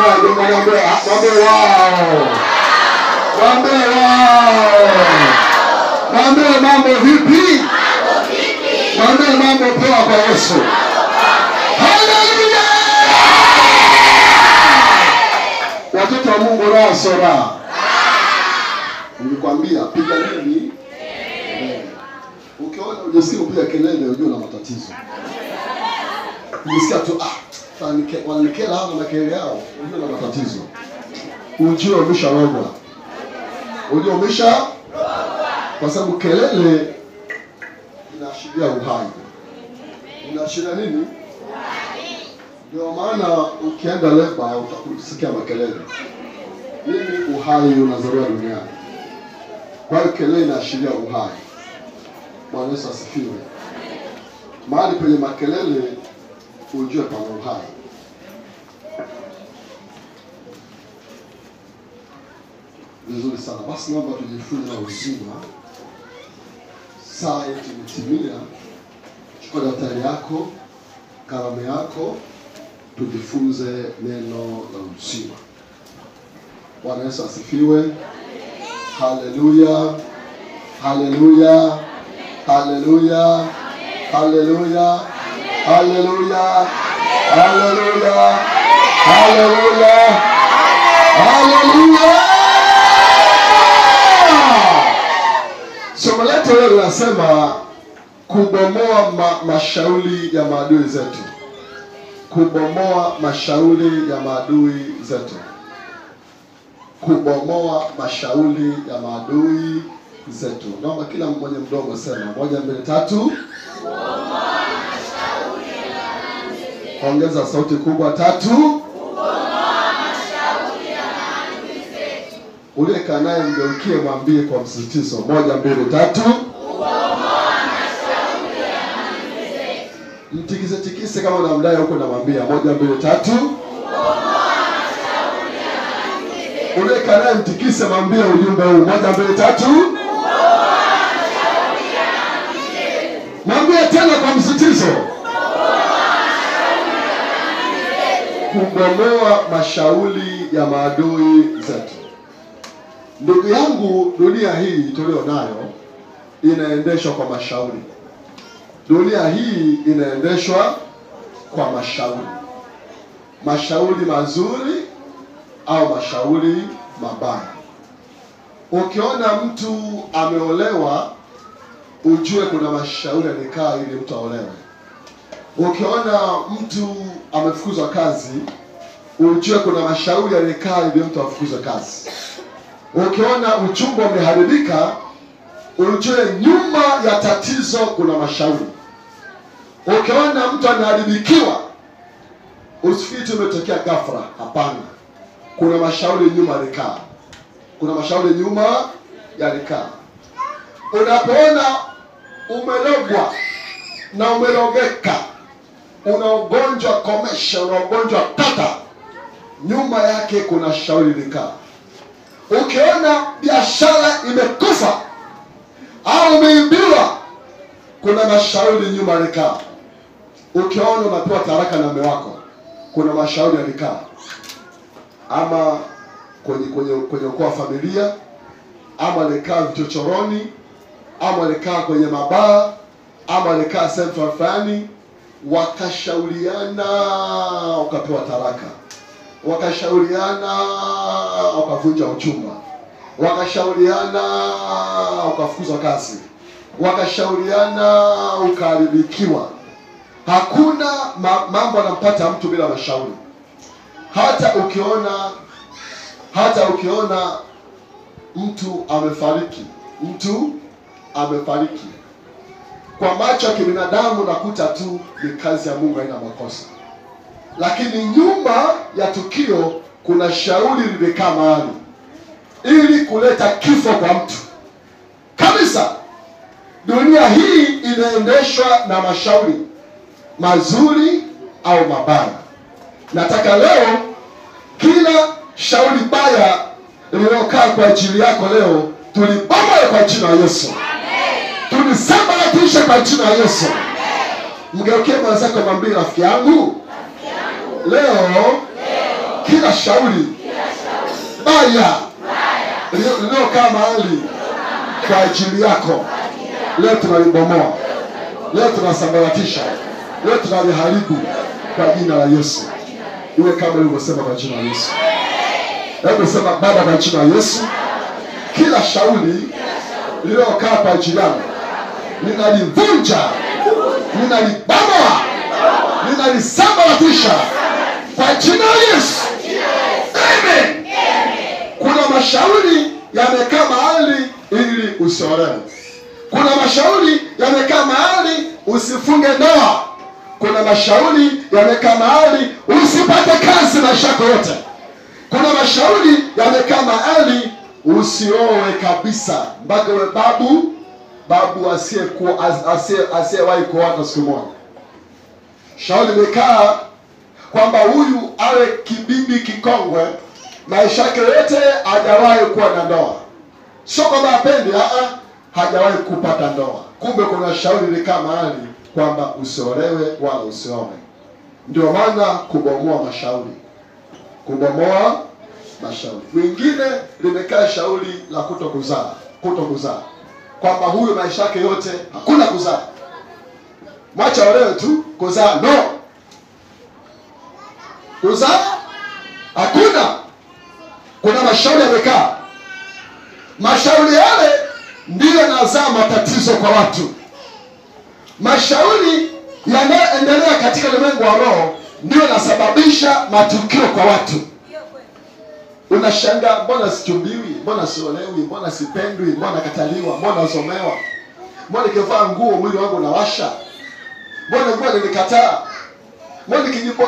naye mwambie wow. Mwambie wow. Mwambie mambo vipi? Mwambie mambo poa kwa Yesu. Haleluya! Watoto wa Mungu roho sora. Nilikwambia piga nini? Ukiona unasikia kupiga kelele unajua una matatizo. Unasikia tu wananikela hao na kelele yao, unajua una matatizo. Unajua umesharogwa. Unajua umesharogwa. Kwa sababu kelele inaashiria uhai. Inaashiria nini? Uhai. Ndio maana ukienda leba utakusikia makelele. Nini uhai unazaliwa duniani? Kwa hiyo kelele inaashiria uhai. Bwana Yesu asifiwe. Mahali penye makelele ujue pana uhai. Vizuri sana. Basi naomba tujifunze na uzima. Saa yetu imetimia. Chukua daftari yako, kalamu yako, tujifunze neno la uzima. Bwana Yesu asifiwe. Haleluya. Haleluya. Haleluya. Haleluya. Haleluya. Haleluya. Haleluya. Haleluya. Somo letu leo linasema kubomoa mashauri ya maadui zetu. Kubomoa mashauri ya maadui zetu. Kubomoa mashauri ya maadui zetu. Naomba kila mmoja mdogo sema 1 2 3. Kubomoa mashauri ya maadui zetu. Ongeza sauti kubwa 3. Kubomoa mashauri ya maadui zetu. Ule kanaye mgeukie mwambie kwa msisitizo 1 2 3. Mtikise kama unamdai huko namwambia 1 2 3. Ule kanaye mtikise mwambie ujumbe huu 1 2 3. Mwambie tena kwa msitizo. Kubomoa mashauri ya maadui zetu. Ndugu yangu, dunia hii tulio nayo inaendeshwa kwa mashauri. Dunia hii inaendeshwa kwa mashauri. Mashauri mazuri au mashauri mabaya. Ukiona mtu ameolewa, ujue kuna mashauri yalikaa ili mtu aolewe. Ukiona mtu amefukuzwa kazi, ujue kuna mashauri yalikaa ili mtu afukuzwe kazi. Ukiona uchumba umeharibika, ujue nyuma ya tatizo kuna mashauri. Ukiona mtu anaharibikiwa, usifikiri umetokea ghafla, hapana. Kuna mashauri nyuma yalikaa. Kuna mashauri nyuma yalikaa. Unapoona umelogwa na umelogeka, una ugonjwa komesha, una ugonjwa tata, nyuma yake kuna shauri likaa. Ukiona biashara imekufa au umeibiwa, kuna mashauri nyuma yalikaa. Ukiona unapewa taraka na mume wako, kuna mashauri yalikaa. Ama kwenye ukoo familia, ama alikaa vichochoroni, ama alikaa kwenye mabaa, ama alikaa sehemu fulani, wakashauriana ukapewa taraka. Wakashauriana ukavunja uchumba. Wakashauriana ukafukuzwa kazi. Wakashauriana ukaharibikiwa. Hakuna mambo yanampata mtu bila mashauri. Hata ukiona mtu amefariki, kwa macho ya kibinadamu nakuta tu ni kazi ya Mungu, haina makosa. Lakini nyuma ya tukio kuna shauri limekaa mahali ili kuleta kifo kwa mtu. Kabisa, dunia hii inaendeshwa na mashauri mazuri au mabaya. Nataka leo kila shauri baya lililokaa kwa ajili yako leo tulibomoe kwa jina la Yesu. Tulisambaratishe kwa jina la Yesu. Mgeukie mwenzako mwambie, rafiki yangu, leo kila shauri baya lililokaa mahali kwa ajili yako, leo tunalibomoa, leo tunasambaratisha, leo tunaliharibu kwa jina la Yesu. Iwe kama ulivyosema kwa jina la Yesu. Hebu sema, Baba, kwa jina la Yesu, kila shauri lililokaa kwa ajili yangu ninalivunja, ninalibomoa, ninalisambaratisha kwa jina la Yesu. Amen. Kuna mashauri yamekaa mahali ili usiolewe. Kuna mashauri yamekaa mahali usifunge ndoa. Kuna mashauri yamekaa mahali usipate kazi maisha yako yote. Kuna mashauri yamekaa mahali usioe kabisa, mpaka we babu asiyewahi kuoa siku moja. Shauri limekaa kwamba huyu awe kibibi kikongwe, maisha yake yote hajawahi kuwa na ndoa. Sio kwamba hapendi, hajawahi kupata ndoa. Kumbe kuna shauri limekaa mahali kwamba usiolewe wala usioe. Ndio maana kubomoa mashauri. Kubomoa mashauri. Wengine limekaa shauri la kutokuzaa. Kwamba huyu maisha yake yote hakuna kuzaa. Mwacha olewe tu, kuzaa no. Kuzaa hakuna. Kuna mashauri yamekaa. Mashauri yale ndiyo yanazaa matatizo kwa watu. Mashauri yanayoendelea katika ulimwengu wa roho ndio yanasababisha matukio kwa watu. Unashangaa, mbona sichumbiwi, mbona siolewi, mbona sipendwi, mbona kataliwa, mbona zomewa, mbona nikivaa nguo mwili wangu unawasha, mbona nguo nilikataa, mbona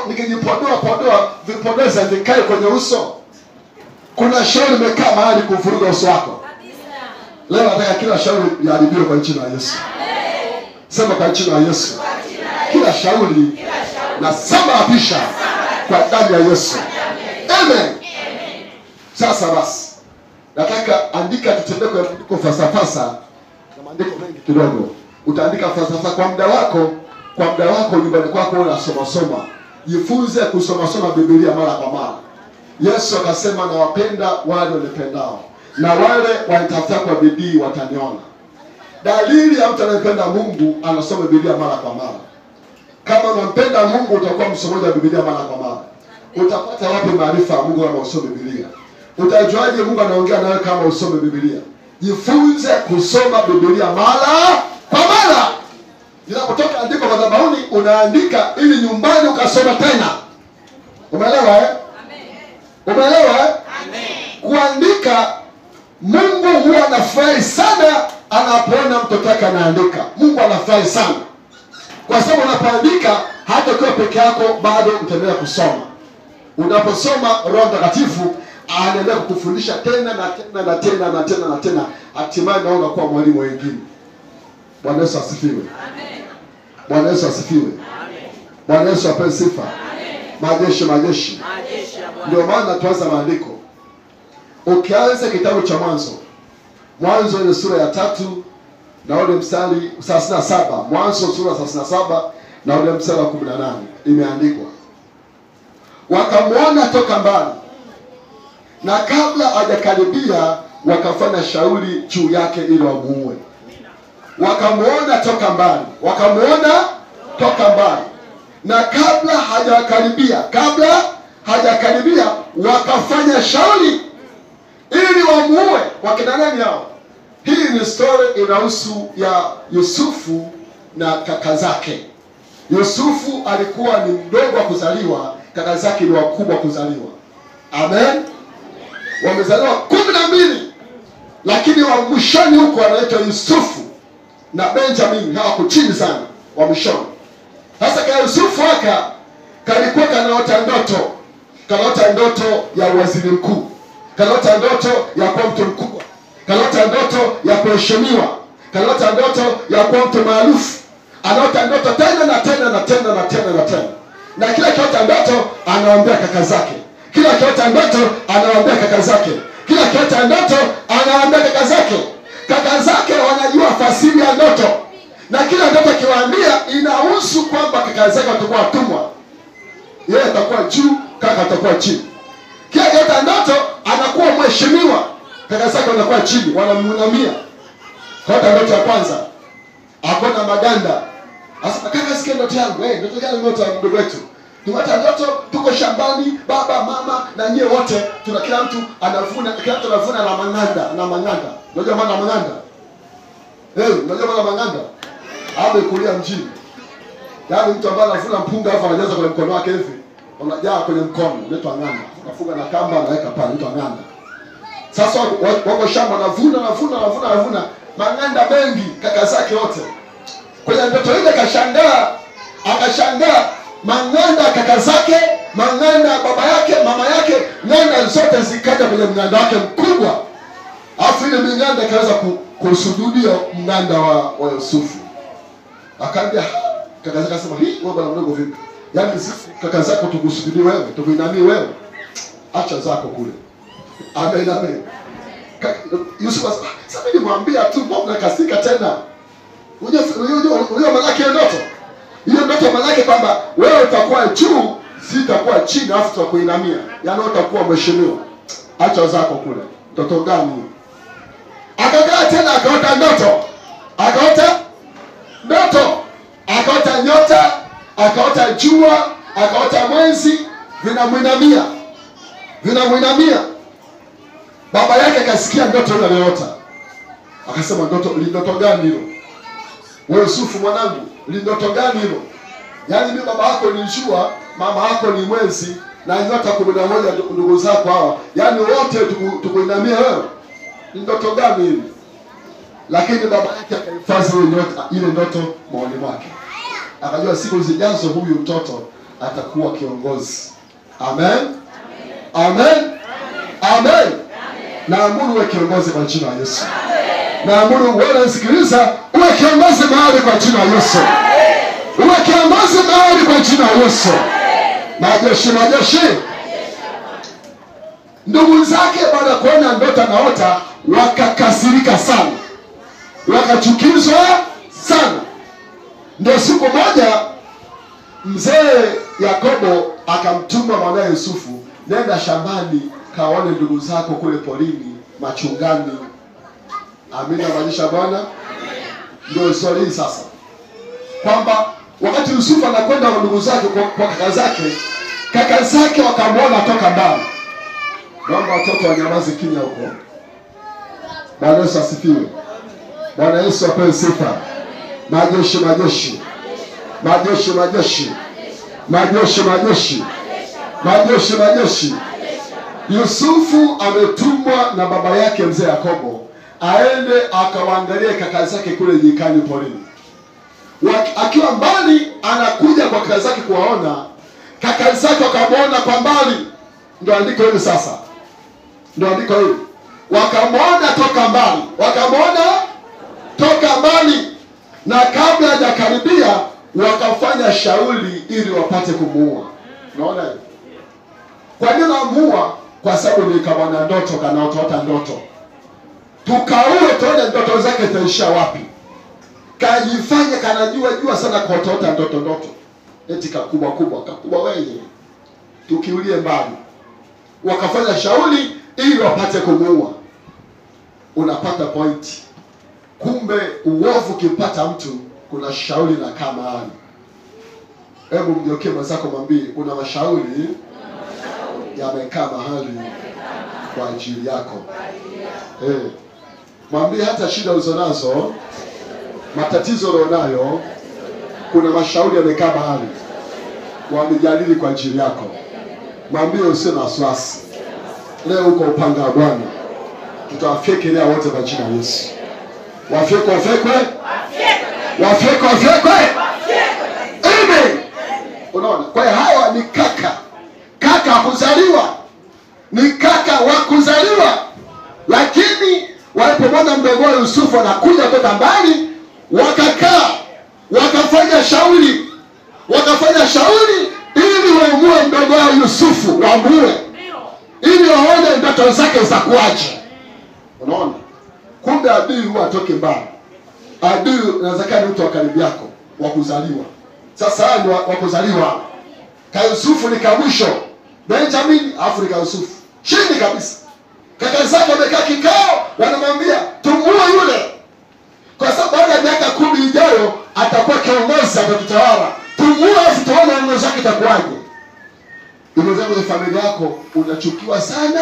nikijipodoa vipodoza vikae kwenye uso. Kuna shauri limekaa mahali kuvuruga uso wako. Leo nataka kila shauri liharibiwe kwa jina la Yesu. Sema kwa jina la Yesu. Kila shauri na sambaratisha kwa damu ya Yesu. Amen. Sasa basi, nataka andika, tutembee kwa maandiko falsafa na maandiko mengi kidogo. Utaandika falsafa kwa muda wako nyumbani kwako, unasoma. Jifunze kusoma Biblia mara kwa mara. Yesu akasema, na wapenda wale wanipendao, na wale wanitafuta kwa bidii wataniona. Dalili ya mtu anayependa Mungu anasoma Biblia mara kwa mara. Kama unampenda Mungu utakuwa msomaji wa Biblia mara kwa mara. Utapata wapi maarifa ya Mungu kama usome Biblia? Utajuaje Mungu anaongea nawe kama usome Biblia? Jifunze kusoma Biblia mara kwa mara. Ninapotoka andiko madhabahuni, unaandika ili nyumbani ukasoma tena. Umeelewa eh? Amen. Umeelewa eh? Amen. Kuandika, Mungu huwa anafurahi sana anapoona mtoto wake anaandika. Mungu anafurahi sana. Kwa sababu unapoandika hata ukiwa peke yako bado utaendelea kusoma. Unaposoma, Roho Mtakatifu anaendelea kukufundisha tena na tena. Hatimaye naona kuwa mwalimu wengine. Bwana Yesu asifiwe. Amen. Bwana Yesu asifiwe. Amen. Bwana Yesu apewe sifa. Amen. Majeshi. Ndio maana tuanza maandiko. Ukianza kitabu cha Mwanzo ile sura ya 3 na ule mstari 37. Mwanzo sura 37 na ule mstari wa 18 imeandikwa, wakamwona toka mbali, na kabla hajakaribia wakafanya shauri juu yake ili wamuue. Wakamwona toka mbali, na kabla hajakaribia wakafanya shauri ili wamuue. Wakina nani hao? Hii ni story inahusu ya Yusufu na kaka zake. Yusufu alikuwa ni mdogo wa kuzaliwa, kaka zake ni wakubwa kuzaliwa. Amen. Wamezaliwa 12, lakini wa mwishoni huko anaitwa Yusufu na Benjamin, hawako chini sana wa mwishoni. Sasa kwa Yusufu kalikuwa kanaota ndoto ya waziri mkuu, kanaota ndoto ya kuwa mtu mkubwa, kanaota ndoto ya kuheshimiwa, kanaota ndoto ya kuwa mtu maarufu. Anaota ndoto tena. Na kila kiota ndoto anawaambia kaka zake. Kaka zake wanajua fasiri ya ndoto. Na kila ndoto kiwaambia inahusu kwamba kaka zake watakuwa watumwa. Yeye atakuwa juu, kaka atakuwa chini. Kila akiota ndoto anakuwa mheshimiwa, kaka zake wanakuwa chini, wanamuinamia. Kaota ndoto ya kwanza, akona maganda. Asema kaka, sikia ndoto yangu. Ndoto gani ndoto ya mdogo wetu? Tumeota ndoto tuko shambani, baba, mama na nyie wote, tuna kila mtu anavuna na manganda. Unajua maana manganda? Unajua maana manganda? Hapo kulia mjini. Yaani mtu ambaye anavuna mpunga hapo anajaza kwenye mkono wake hivi. Unajaa kwenye mkono, unaitwa nganda. Unafunga na kamba anaweka pale, unaitwa nganda. Sasa wako shamba wanavuna manganda mengi, kaka zake wote. Kwenye ndoto ile akashangaa manganda kaka zake, manganda baba yake, mama yake, nganda zote zikaja kwenye mnganda wake mkubwa. Alafu ile mnganda ikaweza kusujudia mnganda wa Yusufu. Akaambia kaka zake, akasema wewe bwana mdogo vipi? Yaani sisi kaka zako tukusujudie wewe, tukuinamie wewe. Acha zako kule. Amen. Yusufu akasema, sasa mimi nimwambia tu, mbona kasika tena? Unajua maana yake ndoto? Hiyo ndoto maana yake kwamba wewe utakuwa juu, sitakuwa chini, afu tutakuinamia. Yaani utakuwa mheshimiwa. Acha zako kule. Ndoto gani? Akakaa tena akaota ndoto. Akaota nyota, akaota jua, akaota mwezi vinamwinamia. Baba yake akasikia ndoto ile aliyoota. Akasema ndoto gani hilo? Wewe Yusufu mwanangu, ndoto gani hilo? Yaani mimi baba yako ni jua, mama yako ni mwezi na nyota 11 ndugu zako hawa. Yaani wote tukuinamia wewe. Ndoto gani hili? Lakini baba yake akahifadhi ile ndoto moyoni mwake. Akajua siku zijazo huyu mtoto atakuwa kiongozi. Amen. Naamuru uwe kiongozi kwa jina la Yesu. Naamuru wewe unasikiliza uwe kiongozi mahali kwa jina la Yesu. Uwe kiongozi mahali kwa jina la Yesu. Majeshi. Ndugu zake baada ya kuona ndoto anaota wakakasirika sana. Wakachukizwa sana. Ndio siku moja mzee Yakobo akamtuma mwanae Yusufu, nenda shambani kaone ndugu zako kule porini, machungani. Amina maisha Bwana. Ndio swali sasa. Kwamba wakati Yusufu anakwenda na ndugu zake kwa kaka zake wakamwona toka mbali. Naomba watoto wanyamaze kimya huko. Bwana Yesu asifiwe. Bwana Yesu apewe sifa. Majeshi. Yusufu ametumwa na baba yake mzee Yakobo aende akawaangalie kaka zake kule nyikani porini. Akiwa mbali anakuja kwa kaka zake kuwaona. Kaka zake wakamwona kwa mbali. Ndio andiko hili sasa. Wakamwona toka mbali. Na kabla hajakaribia wakafanya shauri ili wapate kumuua. Unaona hiyo? Kwa nini namuua? Kwa sababu ni kama na ndoto kanaota ndoto. Tukaue tuone ndoto zake zitaisha wapi. Kajifanya kanajua sana kuota ndoto. Eti kakubwa wewe. Tukiulie mbali. Wakafanya shauri ili wapate kumuua. Unapata point. Kumbe uovu kimpata mtu kuna shauri na kama hali. Hebu mgeukie mwenzako mwambie kuna mashauri yamekaa mahali kwa ajili yako. Mwambie hata shida ulizonazo, matatizo ulionayo, kuna mashauri yamekaa mahali wamejadili kwa ajili yako. Mwambie usiwe na wasiwasi. Leo uko upanga wa Bwana. Tutawafyekelea wote kwa jina la Yesu. Wafyekwe. Amen. Unaona? Kwa hiyo hawa ni kaka wa kuzaliwa. Lakini walipomwona mdogo wa Yusufu anakuja kutoka mbali, wakafanya shauri ili waamue mdogo wa Yusufu, waamue ili waone ndoto zake za kuacha. Unaona? Kumbe adui huwa atoke mbali. Adui anaweza ni mtu wa karibu yako wa kuzaliwa. Sasa ni wa kuzaliwa. Ka Yusufu ni kamwisho. Benjamin Afrika Yusufu. chini kabisa. Kaka zake wamekaa kikao, wanamwambia tumuue yule, kwa sababu baada ya miaka 10 ijayo atakuwa kiongozi, atatutawala. Tumuue, tuone uongozi wake itakuwaje. Inaweza kwenye familia yako unachukiwa sana,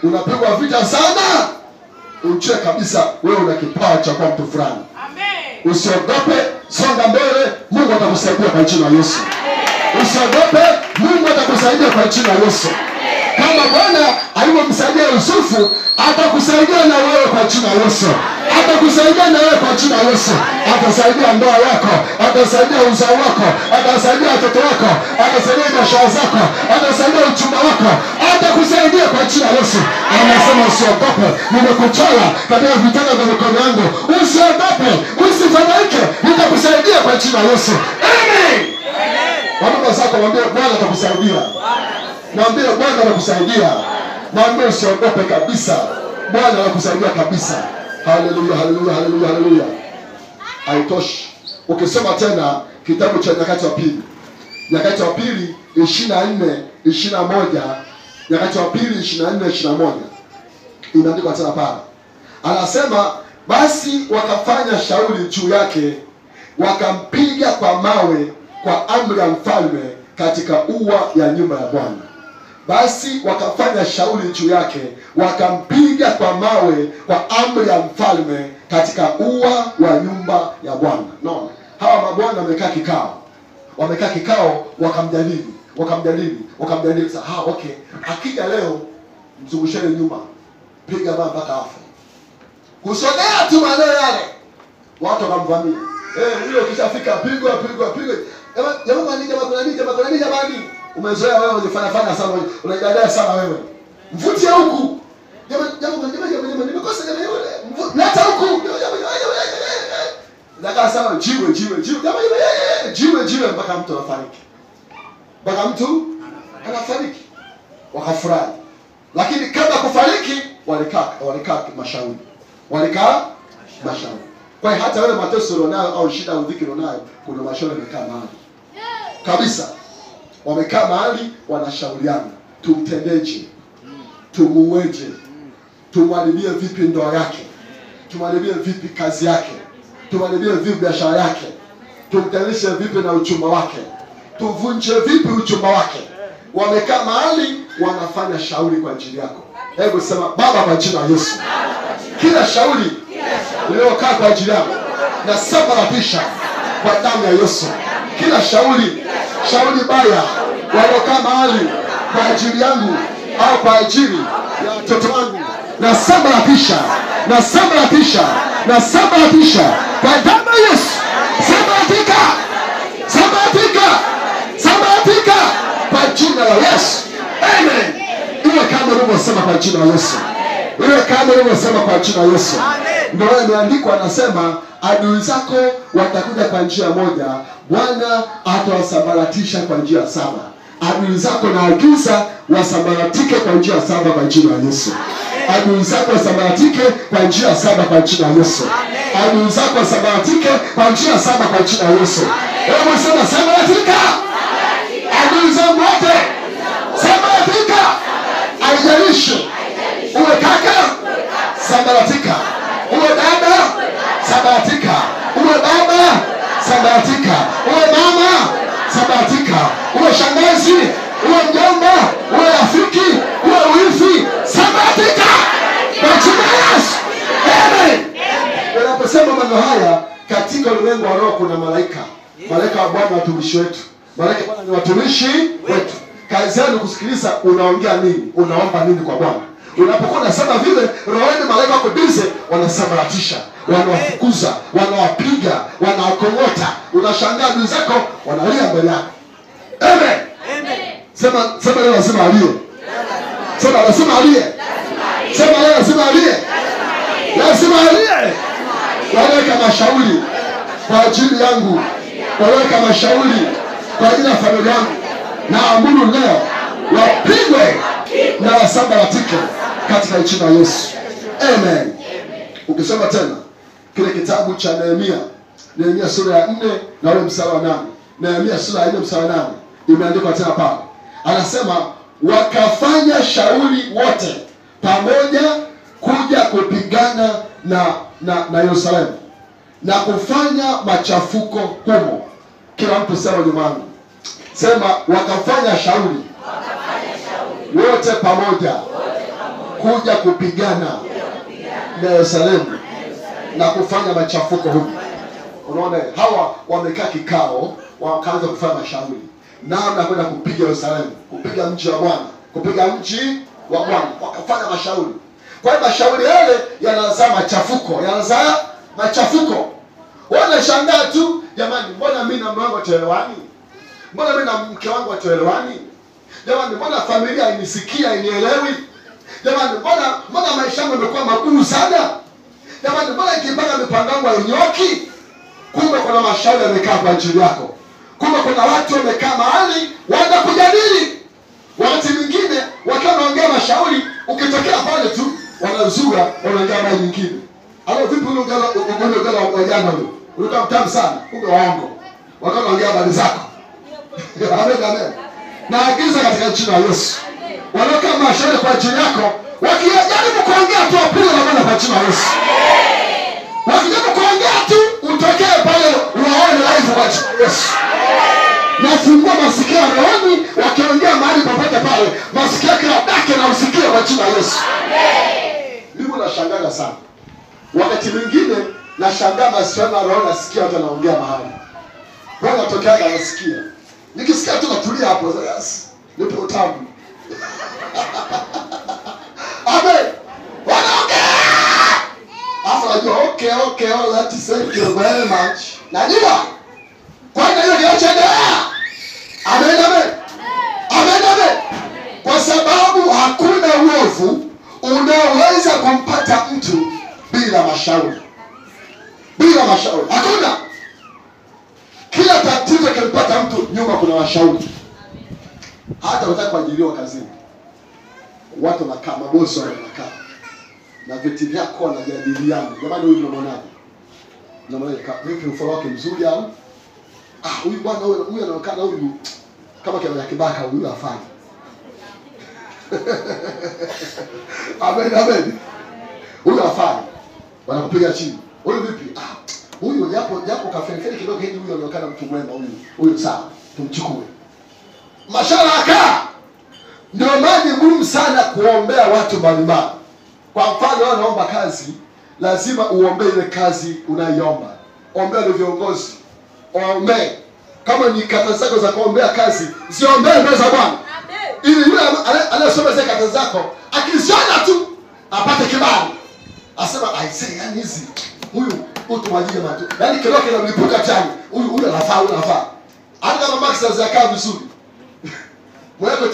unapigwa vita sana, ujue kabisa wewe una kipawa cha kuwa mtu fulani. Amen. Usiogope, songa mbele, Mungu atakusaidia kwa jina la Yesu. Usiogope, Mungu atakusaidia kwa jina la Yesu. Kama Bwana alivyomsaidia Yusufu, atakusaidia na wewe kwa jina la Yesu. Atakusaidia na wewe kwa jina la Yesu. Atasaidia ndoa yako, atasaidia uzao wako, atasaidia watoto wako, atasaidia biashara zako, atasaidia uchumba wako, atakusaidia kwa jina la Yesu. Anasema usiogope, nimekutoa katika vitanga vya mikono yangu. Usiogope, usifadhaike, nitakusaidia kwa jina la Yesu. Amen. Baba zako mwambie Bwana atakusaidia. Mwambie Bwana atakusaidia. Mwambie usiogope kabisa. Bwana anakusaidia kabisa. Haleluya, haleluya, haleluya, haleluya. Haitoshi. Ukisoma tena kitabu cha Nyakati wa Pili. Nyakati wa Pili 24, 21. Nyakati wa Pili 24, 21. Imeandikwa tena pale. Anasema basi wakafanya shauri juu yake, wakampiga kwa mawe kwa amri ya mfalme katika ua ya nyumba ya Bwana. Basi wakafanya shauri juu yake, wakampiga kwa mawe kwa amri ya mfalme katika ua wa nyumba ya Bwana. Naona hawa mabwana wamekaa kikao. Wamekaa kikao, wakamjadili. Sasa okay, akija leo mzungusheni nyuma, piga mawe mpaka afa. Kusogea tu maneno yale, watu wakamvamia. Huyo kishafika pigwa. Jamani. Umezoea wewe unafanya sana, unajadai sana wewe. Mvutie huku. Jamani, nimekosa jamani yule. Leta huku. Nakaa sawa, jiwe. Jamani, jiwe mpaka mtu anafariki. Wakafurahi. Lakini kabla kufariki walikaa mashauri. Kwa hiyo hata wewe mateso ulionayo au shida au dhiki ulionayo, kuna mashauri yamekaa mahali. Kabisa. Wamekaa mahali wanashauriana. Tumtendeje? Tumuweje? Tumharibie vipi ndoa yake? Tumharibie vipi kazi yake? Tumharibie vipi biashara yake? Tumtendelishe vipi na uchumba wake? Tuvunje vipi uchumba wake? Wamekaa mahali wanafanya shauri kwa ajili yako. Hebu sema Baba kwa jina la Yesu. Kila shauri lililokaa kwa ajili yako na sabaratisha kwa damu ya Yesu. Kila shauri baya waliokaa mahali kwa ajili yangu au kwa ajili ya watoto wangu, na sabaratisha kwa damu ya Yesu. Sabaratika kwa jina la Yesu. Amen. Iwe kama ulivyosema kwa jina la Yesu. Ndio imeandikwa, anasema adui zako watakuja kwa njia moja, Bwana atawasambaratisha kwa njia 7. Adui zako na agiza wasambaratike kwa njia 7 kwa jina la Yesu. Adui zako wasambaratike kwa njia 7 kwa jina la Yesu. Adui zako wasambaratike kwa njia 7 kwa jina la Yesu. Hebu sema sambaratika. Adui zangu wote sambaratika. Haijalishi uwe kaka, sambaratika. Uwe dada, sambaratika. Uwe baba, sambaratika. Uwe mama, sambaratika. Uwe shangazi, uwe mjomba, uwe rafiki, uwe wifi, sambaratika kwa jina la Yesu. Amen. Unaposema maneno haya katika ulimwengu wa roho, kuna malaika wa Bwana, watumishi wetu. Malaika Bwana ni watumishi wetu. Kazi yao kusikiliza unaongea nini, unaomba nini kwa Bwana. Unapokuwa unasema vile, rohoni malaika wako busy, wanasambaratisha, wanawafukuza, wanawapiga, wanawakongota. Unashangaa adui zako wanalia mbele yako. Amen. Sema leo lazima alie. Lazima alie. Waweka mashauri kwa ajili yangu. Waweka mashauri kwa ajili ya familia yangu. Na amuru leo wapigwe na wasambaratike katika jina la Yesu. Amen. Ukisoma tena kile kitabu cha Nehemia sura ya 4 na ule mstari wa 8. Nehemia sura ya 4 mstari wa 8 imeandikwa tena pale. Anasema wakafanya shauri wote pamoja kuja kupigana na Yerusalemu na kufanya machafuko humo. Kila mtu sema nyumbani. Sema wakafanya shauri wote pamoja kuja kupigana na Yerusalemu na kufanya machafuko humo. Unaona hawa wamekaa kikao, wakaanza kufanya mashauri namna kwenda kupiga Yerusalemu, kupiga mji wa Bwana, kupiga mji wa Bwana. Wakafanya mashauri. Kwa hiyo mashauri yale yanazaa machafuko. Wanashangaa tu, jamani, mbona mimi na mume wangu hatuelewani? Mbona mimi na mke wangu hatuelewani? Jamani, mbona familia hainisikia, hainielewi? Jamani, mbona maisha yangu yamekuwa magumu sana? Jamani, mbona ikipanga mipango yangu hainyoki? Kumbe kuna mashauri yamekaa kwa ajili yako. Kumbe kuna watu wamekaa mahali waenda kujadili. Wakati mwingine wakiwa wanaongea mashauri, ukitokea pale tu wanazua, wanaongea mambo mengine. Hapo vipi ule ugala wa jana ule? Ulikuwa mtamu sana, kumbe waongo. Wakawa wanaongea habari zako. Amen. Na agiza katika jina la Yesu. Wanaokaa mashauri kwa ajili yako, wakijaribu kuongea tu apige na Bwana kwa jina la Yesu. Wakijaribu kuongea tu utokee pale uwaone live kwa jina la Yesu. Na fungua masikio ya rohoni, wakiongea mahali popote pale, masikio kila dake na usikie kwa jina la Yesu. Mimi nashangaa sana. Wakati mwingine nashangaa masikio ya rohoni, nasikia watu wanaongea mahali. Bwana tokea nasikia. Nikisikia tu natulia hapo, yes. Nipo utamu. Amen. Wanaongea. Afa najua okay, all that is thank you very much. Najua. Kwa hiyo niachaendelea. Amen. Kwa sababu hakuna uovu unaoweza kumpata mtu bila mashauri. Hakuna. Kila tatizo kinapata mtu nyuma kuna washauri. Hata unataka kuajiriwa kazini, watu wanakaa, mabosi wanakaa na viti vyako wanajadiliana. Jamani, huyu mnaonaje? Vipi mfano wake mzuri au? Huyu bwana huyu anaonekana huyu kama kama kibaka, huyu afanye. Amen. Huyu afanye. Wanakupiga chini. Huyu vipi? Huyu japo kafenfeni kidogo hivi, huyu anaonekana mtu mwema huyu sawa, tumchukue. Masharaka. Ndio maana ngumu sana kuombea watu mbalimbali. Kwa mfano wewe unaomba kazi, lazima uombe ile kazi unayoomba. Ombea na viongozi. Ombea. Kama ni kata zako za kuombea kazi, ziombee mbele za Bwana. Ili yule anayesoma zile kata zako, akiziona tu apate kibali. Asema I say yani hizi huyu mtu mwajie mtu. Yaani kiroho kinamlipuka tani. Huyu anafaa. Hata kama Max hazakaa vizuri. Wewe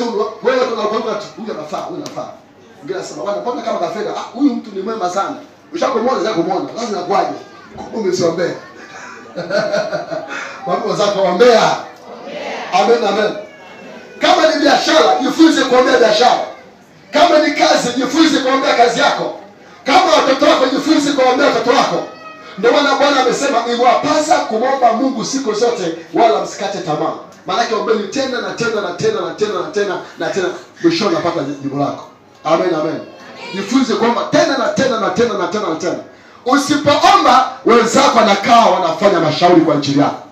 tunakwambia tu huyu anafaa. Ngine sema bwana mbona kama kafeda, huyu mtu ni mwema sana. Ushakomona zako muone, lazima kwaje. Umesiombea. Watu zako ombea. Amen. Kama ni biashara, jifunze kuombea biashara. Kama ni kazi, jifunze kuombea kazi yako. Kama watoto wako, jifunze kuombea watoto wako. Ndio maana Bwana amesema iwapasa kumwomba Mungu siku zote, wala msikate tamaa. Maana ombeni tena na tena, mwisho unapata jibu lako. Amen. Jifunze kuomba tena na tena. Usipoomba, wenzako wanakaa wanafanya mashauri kwa ajili yako.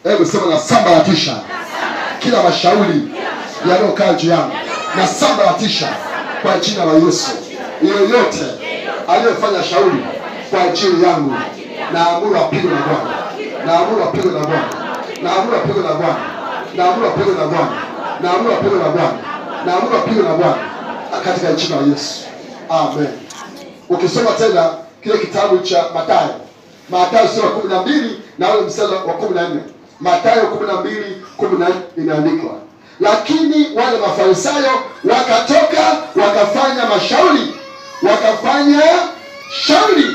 Hebu sema na sambaratisha kila mashauri yanayokaa juu yangu. Na sambaratisha kwa jina la Yesu. Yeyote aliyefanya shauri kwa ajili yangu, naamuru apigwe na Bwana. Katika jina la Yesu. Amen. Ukisoma tena kile kitabu cha Mathayo sura 12 na ule mstari wa 14. Mathayo 12:14 inaandikwa, lakini wale Mafarisayo wakatoka wakafanya shauri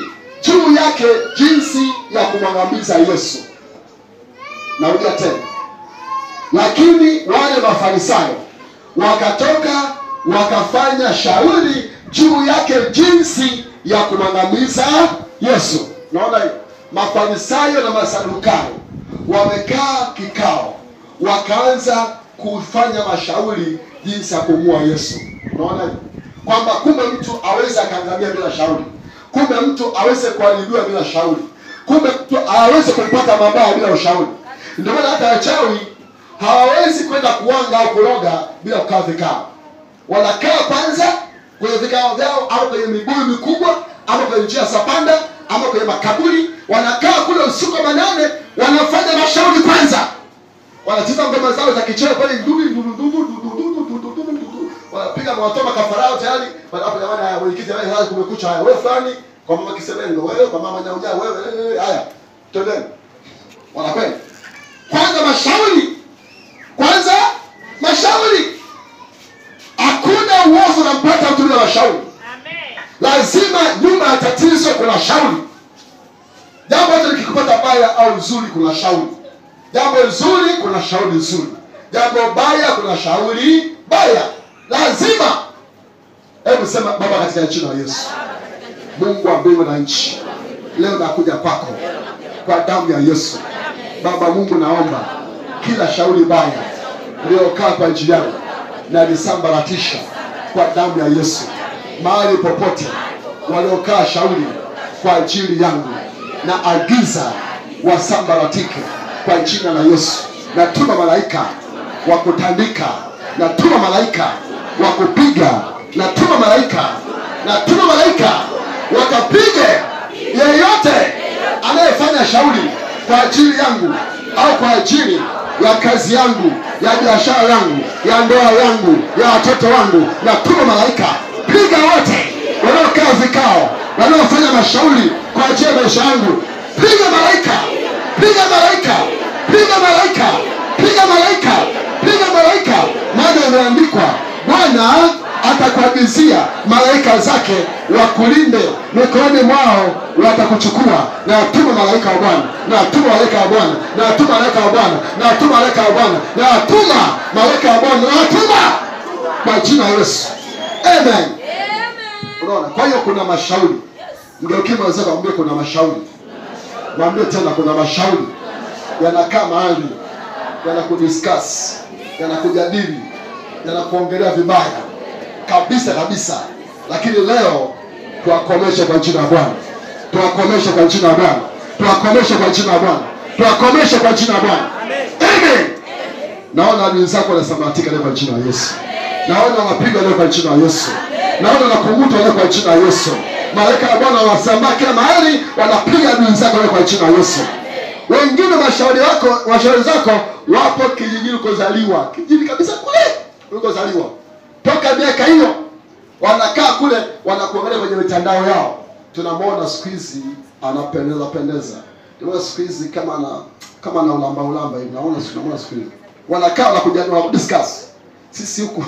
juu yake jinsi ya kumwangamiza Yesu. Narudia tena. Lakini wale Mafarisayo wakatoka wakafanya shauri juu yake jinsi ya kumwangamiza Yesu. Naona hiyo. Mafarisayo na Masadukayo wamekaa kikao, wakaanza kufanya mashauri jinsi ya kumua Yesu. Unaona kwamba kumbe mtu aweze akaangamia bila shauri, kumbe mtu aweze kuharibiwa bila shauri, kumbe mtu aweze kupata mabaya bila ushauri. Ndio maana hata wachawi hawawezi kwenda kuanga au kuroga bila kukaa vikao. Wanakaa kwanza kwenye vikao vyao, au kwenye mibuyu mikubwa, au kwenye njia za panda, au kwenye makaburi. Wanakaa kule usiku manane, wanafanya mashauri kwanza. Wanacheza ngoma zao za kicheko pale, wanapiga mawatoma kafarao tayari. Hapo jamani, mwenyekiti haya kumekucha, haya wewe fulani, kwa mama Kisebengo wewe, kwa mama Nyauja wewe, haya twendeni. Wanakwenda kwanza mashauri, kwanza mashauri. Hakuna uovu unampata mtu bila mashauri. Amen. Lazima nyuma ya tatizo kuna shauri. Jambo hata likikupata baya au nzuri kuna shauri. Jambo nzuri kuna shauri nzuri. Jambo baya kuna shauri baya. Lazima. Hebu sema Baba, katika jina la Yesu. Mungu wa mbingu na nchi, leo nakuja kwako kwa damu ya Yesu. Baba Mungu, naomba kila shauri baya liliokaa kwa ajili yangu na nisambaratisha kwa damu ya Yesu. Mahali popote waliokaa shauri kwa ajili yangu, na agiza wasambaratike kwa jina la Yesu. Natuma malaika wa kutandika, natuma malaika wa kupiga, natuma malaika wakapige yeyote anayefanya shauri kwa ajili yangu au kwa ajili ya kazi yangu, ya biashara yangu, ya ndoa yangu, ya watoto wangu. Natuma malaika, piga wote wanaokaa vikao, wanaofanya mashauri kwa ajili ya maisha yangu. Piga malaika, piga malaika, piga malaika, piga malaika, piga malaika. Maana imeandikwa, Bwana atakuagizia malaika zake wakulinde, mikononi mwao watakuchukua. Na atuma malaika wa Bwana, na atuma malaika wa Bwana, na atuma malaika wa Bwana, na atuma malaika wa Bwana, na atuma malaika wa Bwana, na atuma kwa jina la Yesu. Amen. Unaona? Kwa hiyo kuna mashauri. Mgeukie mwenzako mwambie kuna mashauri. Mwambie tena kuna mashauri. Yanakaa mahali, yanakudiscuss, yanakujadili, yanakuongelea vibaya kabisa kabisa. Lakini leo tuwakomeshe kwa jina la Bwana. Tuwakomeshe kwa jina la Bwana. Tuwakomeshe kwa jina la Bwana. Tuwakomeshe kwa jina la Bwana. Amen. Naona adui zako wanasambaratika leo kwa jina la Yesu. Naona wanapigwa leo kwa jina la Yesu. Naona wanakungutwa leo kwa jina la Yesu. Malaika wa Bwana wanasambaa kila mahali, wanapiga adui zako leo kwa jina la Yesu. Wengine mashauri zako wapo kijijini ulikozaliwa. Kijiji kabisa kule ulikozaliwa. Toka miaka hiyo wanakaa kule, wanakuangalia kwenye mitandao yao. Tunamwona siku hizi anapendeza. Tunaona siku hizi kama na ulamba hivi. Naona siku hizi. Wanakaa wanakujadili, discuss. Sisi huku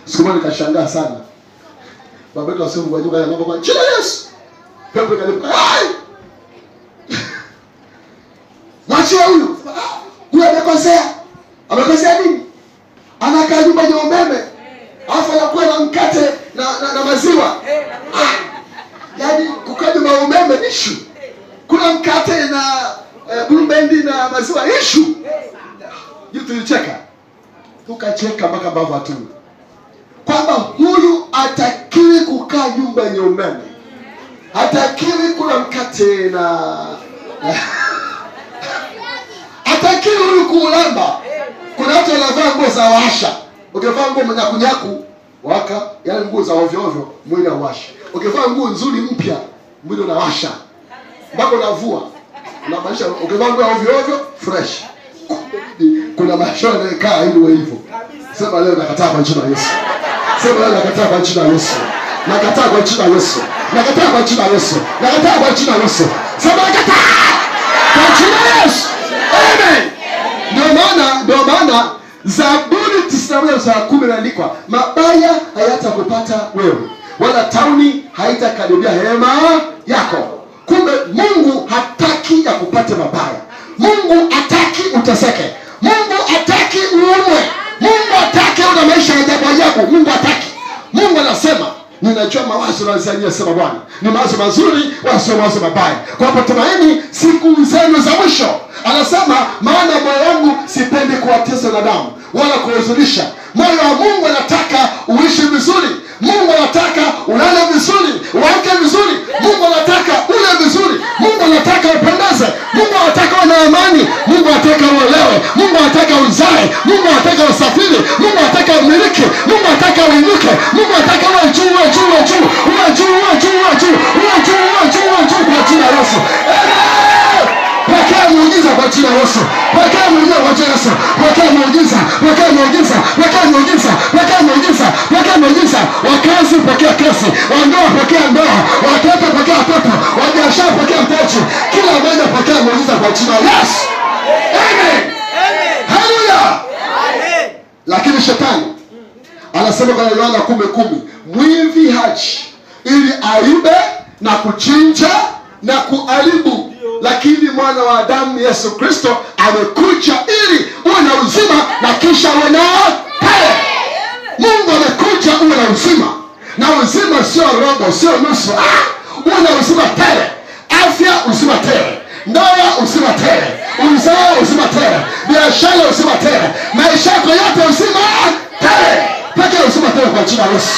siku moja nikashangaa sana. Baba yetu asifu kwa jina la Mungu kwa jina la Yesu. Pepo ikalipuka. Ai! Mwachie huyu. Huyu amekosea. Amekosea nini? Anakaa nyumba yenye umeme. Alafu anakuwa na mkate na maziwa. Yaani kukaa nyumba ya umeme issue. Kuna mkate na Blue Band na maziwa issue. Tulicheka. Tukacheka mpaka bavu atu. Kwamba huyu hatakiwi kukaa nyumba yenye umeme. Hatakiwi kula mkate na hatakiwi huyu kulamba. Kuna watu wanavaa nguo za washa. Ukivaa nguo mnyakunyaku waka, yale nguo za ovyo ovyo, mwili unawasha. Ukivaa nguo nzuri mpya, mwili unawasha. Mpaka unavua. Unamaanisha ukivaa nguo ovyo ovyo, fresh. Kuna mashona yanakaa hivyo hivyo. Sema leo nakataa kwa jina la Yesu. Sema leo nakataa kwa jina la Yesu. Nakataa kwa jina la Yesu. Nakataa kwa jina la Yesu. Nakataa kwa jina la Yesu. Sema nakataa kwa jina la Yesu. Amen. Ndio maana Zaburi 91:10 imeandikwa, mabaya hayatakupata wewe, wala tauni haitakaribia hema yako. Kumbe Mungu hataki ya kupate mabaya. Mungu hataki uteseke. Mungu hataki uumwe. Mungu hataki una maisha ya ajabu. Mungu hataki. Mungu anasema, ninajua mawazo nazania, sema Bwana, ni mawazo mazuri wala sio mawazo mabaya, kwa tumaini siku zenu za mwisho. Anasema maana moyo wangu sipendi kuwatesa wanadamu wala kuhuzunisha. Moyo wa Mungu anataka uishi vizuri. Mungu anataka ulale vizuri, uamke vizuri. Mungu anataka ule vizuri. Mungu anataka upendeze. Mungu anataka uwe na amani. Mungu anataka uelewe. Mungu anataka uzae. Mungu anataka usafiri. Mungu anataka umiliki. Mungu anataka uinuke. Mungu anataka uwe juu, uwe juu, uwe juu, uwe juu, uwe juu, uwe juu, uwe juu, uwe juu, uwe juu kwa jina la Yesu. Pokea muujiza kwa jina la Yesu. Pokea muujiza kwa jina la Yesu. Pokea muujiza, pokea muujiza, pokea muujiza, pokea muujiza, pokea muujiza. Wakazi pokea kesi, wa ndoa pokea ndoa, watoto pokea watoto, wa biashara pokea mtaji. Kila mmoja pokea muujiza kwa jina la Yesu. Amen. Haleluya. Amen. Lakini shetani anasema kwa Yohana 10:10, mwivi haji ili aibe na kuchinja na kuharibu, lakini mwana wa Adamu Yesu Kristo amekuja ili uwe na uzima na kisha uwe na tele. Mungu amekuja uwe na uzima, na uzima sio robo, sio nusu. Uwe na uzima tele. Afya uzima tele, ndoa uzima tele, uzao uzima tele, biashara uzima tele, maisha yako yote uzima tele. Pokea uzima tele kwa jina la Yesu.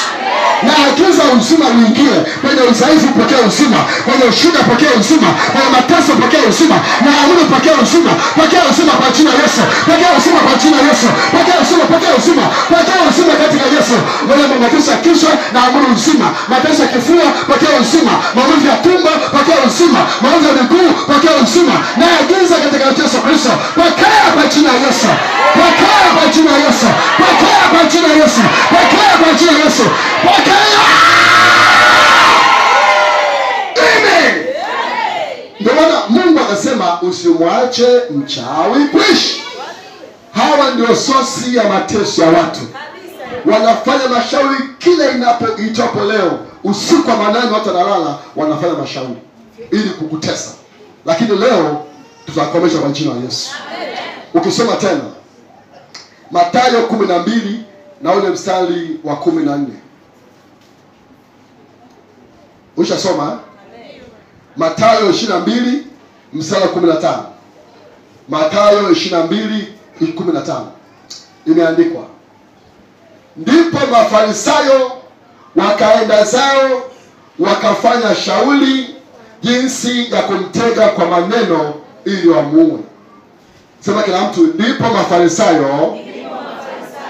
Na agiza uzima uingie kwenye udhaifu, pokea uzima. Kwenye ushuhuda pokea uzima. Kwenye mateso pokea uzima. Na amini pokea uzima. Pokea uzima kwa jina la Yesu. Pokea uzima kwa jina la Yesu. Pokea uzima, pokea uzima. Pokea uzima katika Yesu. Wale mateso ya kichwa na amini uzima. Mateso ya kifua pokea uzima. Maumivu ya tumbo pokea uzima. Maumivu ya miguu pokea uzima. Na agiza katika Yesu Kristo. Pokea kwa jina la Yesu. Pokea kwa jina la Yesu. Pokea kwa jina la Yesu. Pokea kwa jina la Yesu. Pokea. Amen. Ndio maana Mungu akasema usimwache mchawi kuishi. Hawa ndio sosi ya mateso ya watu. Wanafanya mashauri kila inapoitwapo leo. Usiku wa manane watu wanalala wanafanya mashauri ili kukutesa. Lakini leo tutakomesha kwa jina la Yesu. Ukisoma tena Mathayo 12 na ule mstari wa 14. Ushasoma? Mathayo 22 mstari wa 15. Mathayo 22:15. Imeandikwa, ndipo Mafarisayo wakaenda zao wakafanya shauri jinsi ya kumtega kwa maneno ili wamuue. Sema kila mtu, ndipo Mafarisayo.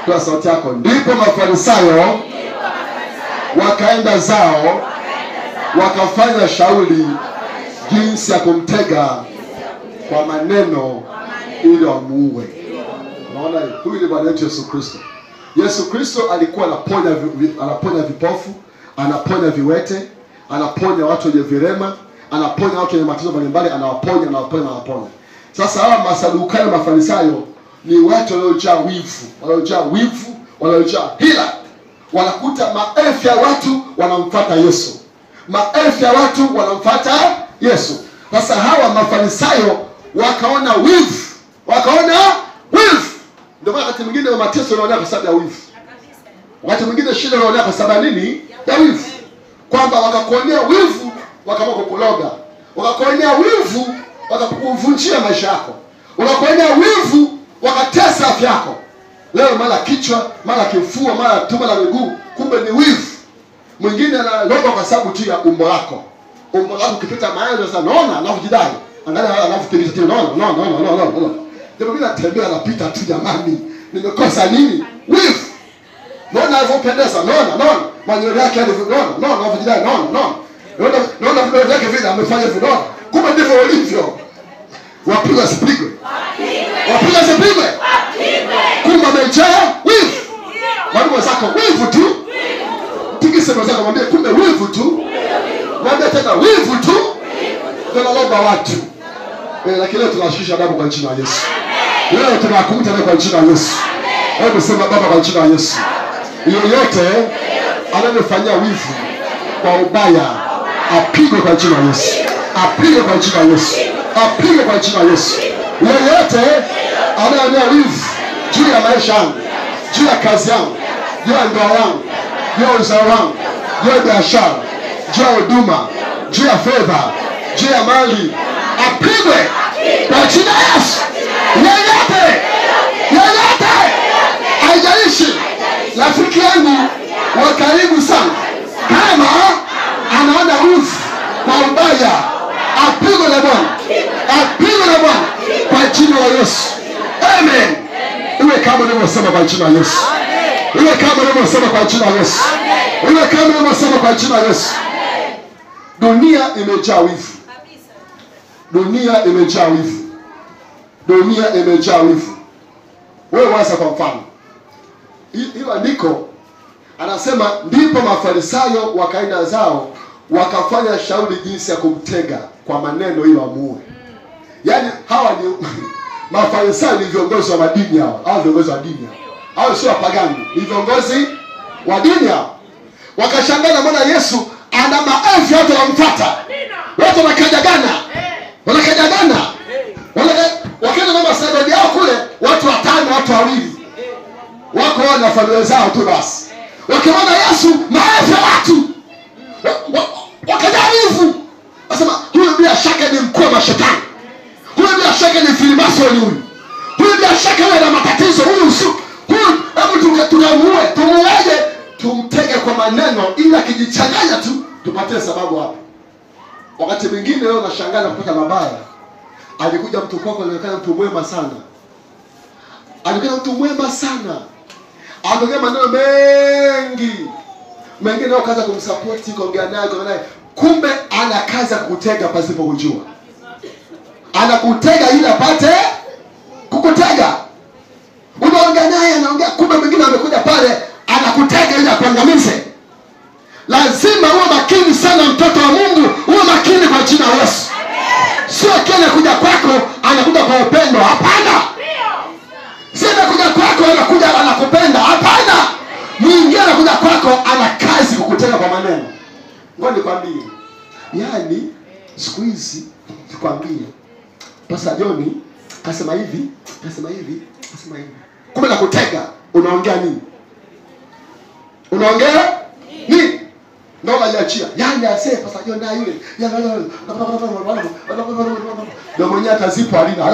Kwa sauti yako, ndipo Mafarisayo wakaenda zao wakafanya shauri jinsi ya kumtega kwa maneno ili wamuue. Unaona, huyu ni Bwana wetu Yesu Kristo. Yesu Kristo alikuwa anaponya vipofu, anaponya viwete, anaponya watu wenye vilema, anaponya watu wenye matatizo mbalimbali, anawaponya. Sasa hawa Masadukayo na Mafarisayo ni watu waliojaa wivu, waliojaa hila. Wanakuta maelfu ya watu wanamfuata Yesu. Maelfu ya watu wanamfuata Yesu. Sasa hawa Mafarisayo wakaona wivu. Ndio maana wakati mwingine mateso yanaonea kwa sababu ya wivu. Wakati mwingine shida inaonea kwa sababu nini? Ya wivu. Kwamba wakakuonea wivu, wakaamua kukuloga. Wakakuonea wivu, wakakuvunjia maisha yako. Wakakuonea wivu, wakatesa afya yako. Leo mara kichwa, mara kifua, mara tumbo la miguu, kumbe ni wivu. Mwingine analoga kwa sababu tu ya umbo lako. Umbo lako ukipita maana sasa naona anavujidai. Angalia anavukilisha tu naona. Ndio mimi natembea napita tu jamani. Nimekosa nini? Wivu. Naona alivyopendeza, naona. Manywele yake yale naona anavujidai, naona vidole vyake vile amefanya hivyo, naona. Kumbe ndivyo ulivyo. Wapiga sipigwe. Kumbe amejaa wivu. Mwalimu zako wivu tu. Tikise mwenzako mwambie kumbe wivu tu. Mwambie tena wivu tu. Tunalomba watu. Lakini leo tunashikisha adabu kwa jina la Yesu. Leo tunakumta kwa jina la Yesu. Hebu sema Baba kwa jina la Yesu. Yoyote anayefanyia wivu kwa ubaya apigwe kwa jina la Yesu. Apigwe kwa jina la Yesu. Apigwe kwa jina la Yesu. Yoyote anayefanyia wivu juu ya maisha yangu, juu ya kazi yangu, juu ya ndoa yangu, juu ya uzao wangu, juu ya biashara, juu ya huduma, juu ya fedha, juu ya mali, apigwe kwa jina la Yesu. nilivyosema kwa jina la Yesu. Iwe kama nilivyosema kwa jina la Yesu. Iwe kama nilivyosema kwa jina la Yesu. Dunia imejaa wivu. Dunia imejaa wivu. Dunia imejaa wivu. Wewe waza kwa mfano. Hilo andiko anasema ndipo Mafarisayo wakaenda zao wakafanya shauri jinsi ya kumtega kwa maneno ili wamuue. Yaani hawa ni Mafarisayo ni viongozi wa madini hao. Hao viongozi wa dini hao. Hao sio wapagani, ni viongozi wa dini hao. Wakashangaa mbona Yesu ana maelfu watu wanamfuata. Watu wanakajagana. Wanakajagana. Wakaenda na masababu yao kule, watu 5, watu 2. Wako wana na familia zao tu basi. Wakiona Yesu maelfu ya watu. Wakajaribu. Wasema huyu bila shaka ni mkuu wa mashetani. Huyu bila shaka ni filimasoni huyu. Huyu bila shaka ana matatizo huyu. Hebu tumuaje, tumtege kwa maneno ili akijichanganya tu tupatie sababu hapa. Wakati mwingine leo nashangaa na kupata mabaya. Alikuja mtu kwako anaonekana mtu mwema sana. Alikuwa mtu mwema sana. Anaongea maneno mengi. Mengine wakaanza kumsupport, kuongea naye. Kumbe ana kazi ya kukutega pasipo kujua. Anakutega ili apate kukutega. Unaongea naye anaongea, kumbe mwingine amekuja pale anakutega ili akuangamize. Lazima uwe makini sana mtoto wa Mungu, uwe makini kwa jina la Yesu. Sio kile kuja kwako anakuja kwa upendo, hapana. Sio anakuja kwako anakuja anakupenda, hapana. Mwingine anakuja kwako ana kazi kukutega kwa maneno. Ngoja nikwambie. Yaani siku hizi nikwambie. Pastor John kasema hivi, kasema hivi, kasema hivi. Kumbe nakutega, unaongea nini? Unaongea nini? Ndio unajiachia. Yaani asee Pastor John na yule. Ndio mwenye atazipo alina.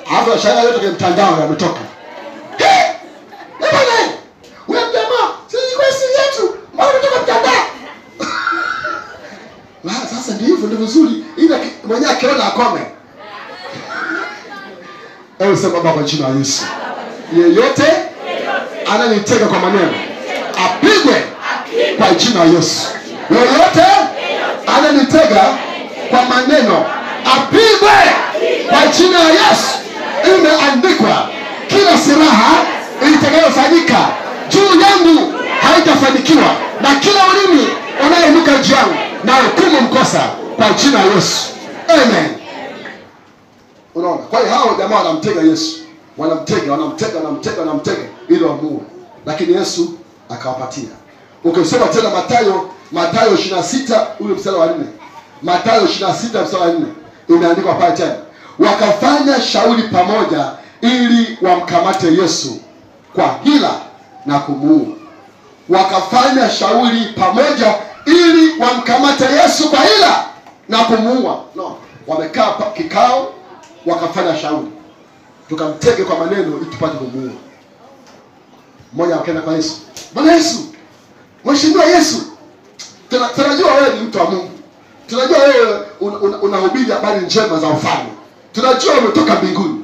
Hapo shaya yote kwa mtandao yametoka. Wewe jamaa, sisi kwa siri yetu, mbona unatoka mtandao? Sasa ndio hivyo ndio vizuri. Ila mwenye akiona akome. Sema Baba kwa jina la Yesu. Yeyote ananitega kwa maneno apigwe kwa jina la Yesu. Yeyote ananitega kwa maneno apigwe kwa jina la Yesu. Imeandikwa kila silaha itakayofanyika juu yangu haitafanikiwa, na kila ulimi unayeinuka juu yangu na hukumu mkosa kwa jina la Yesu. Amen. Unaona? Kwa hiyo hao jamaa wanamtega Yesu. Wanamtega ili wamuue. Lakini Yesu akawapatia. Ukisoma tena Mathayo 26 ule mstari wa 4. Mathayo 26 mstari wa 4 imeandikwa pale tena. Wakafanya shauri pamoja ili wamkamate Yesu kwa hila na kumuua. Wakafanya shauri pamoja ili wamkamate Yesu kwa hila na kumuua. No, wamekaa kikao wakafanya shauri. Tukamtege kwa maneno ili tupate kumuua. Mmoja akaenda kwa Yesu. Bwana Yesu, Mheshimiwa Yesu, tunajua wewe ni mtu wa Mungu. Tunajua wewe unahubiri habari njema za ufalme. Tunajua umetoka mbinguni.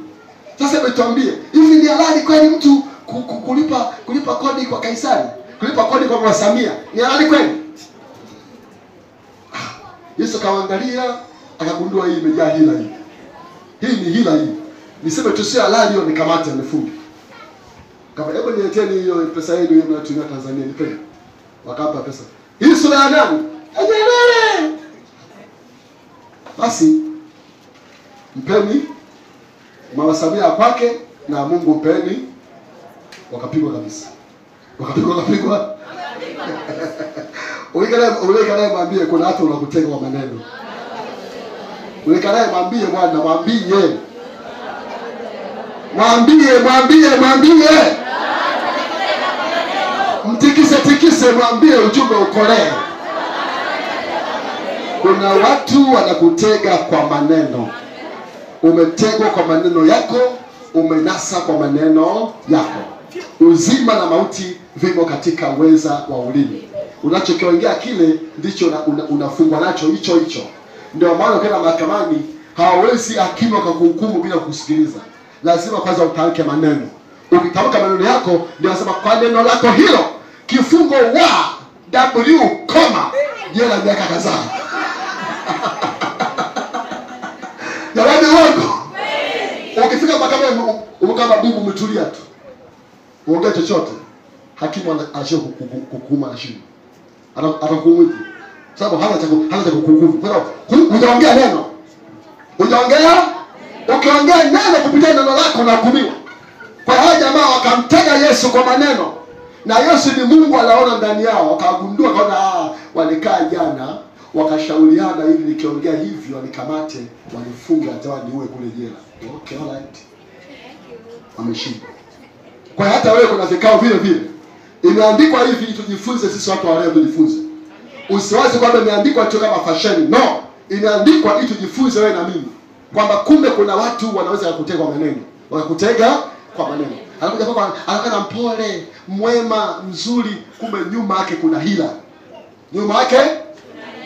Sasa umetuambie, hivi ni halali kweli mtu kulipa kodi kwa Kaisari? Kulipa kodi kwa Mama Samia? Ni halali kweli? Yesu kaangalia, akagundua hii imejaa hila hii. Hii ni hila hii. Niseme tu si halali, hiyo nikamate nifunge. Kama hebu nileteni hiyo pesa yenu hiyo mnatumia Tanzania nipeni. Wakapa pesa. Hii sura ya nani? Ajelele. Basi mpeni Mama Samia kwake na Mungu mpeni. Wakapigwa kabisa. Wakapigwa. Uleka naye mwambie kuna watu wanakutega kwa maneno. Uleka naye mwambie bwana, mwambie. Mtikise mwambie ujumbe ukolee. Kuna watu wanakutega kwa maneno. Umetegwa kwa maneno yako, umenasa kwa maneno yako. Uzima na mauti vimo katika uweza wa ulimi. Unachokiongea kile ndicho unafungwa nacho hicho. Ndio maana ukienda mahakamani hawawezi hakimu akakuhukumu bila kusikiliza. Lazima kwanza utamke maneno. Ukitamka maneno yako, ndio nasema kwa neno lako hilo kifungo wa W koma jela miaka kadhaa. Jamani wako. Ukifika mahakamani kama bibi umetulia tu. Uongee chochote, hakimu anashia kukuhukumu anashinda. Atakuhukumu. Sababu hana cha kukuhukumu. Kwa hiyo hujaongea neno. Ukiongea neno kupitia neno lako unahukumiwa. Kwa hiyo jamaa wakamtega Yesu kwa maneno. Na Yesu ni Mungu, anaona ndani yao. Wakagundua kaona walikaa jana, wakashauriana hivi nikiongea hivi wanikamate, wanifunge hata niue kule jela. Okay, all right. Wameshinda. Kwa hata wewe kuna vikao vile vile. Imeandikwa hivi tujifunze sisi watu wa leo tujifunze. Usiwaze kwamba imeandikwa tu kama fashion. No, imeandikwa ili tujifunze wewe na mimi. Kwamba kumbe kuna watu wanaweza kukutega kwa maneno. Wakakutega kwa maneno. Anakuja kwamba anakaa mpole, mwema, mzuri, kumbe nyuma yake kuna hila. Nyuma yake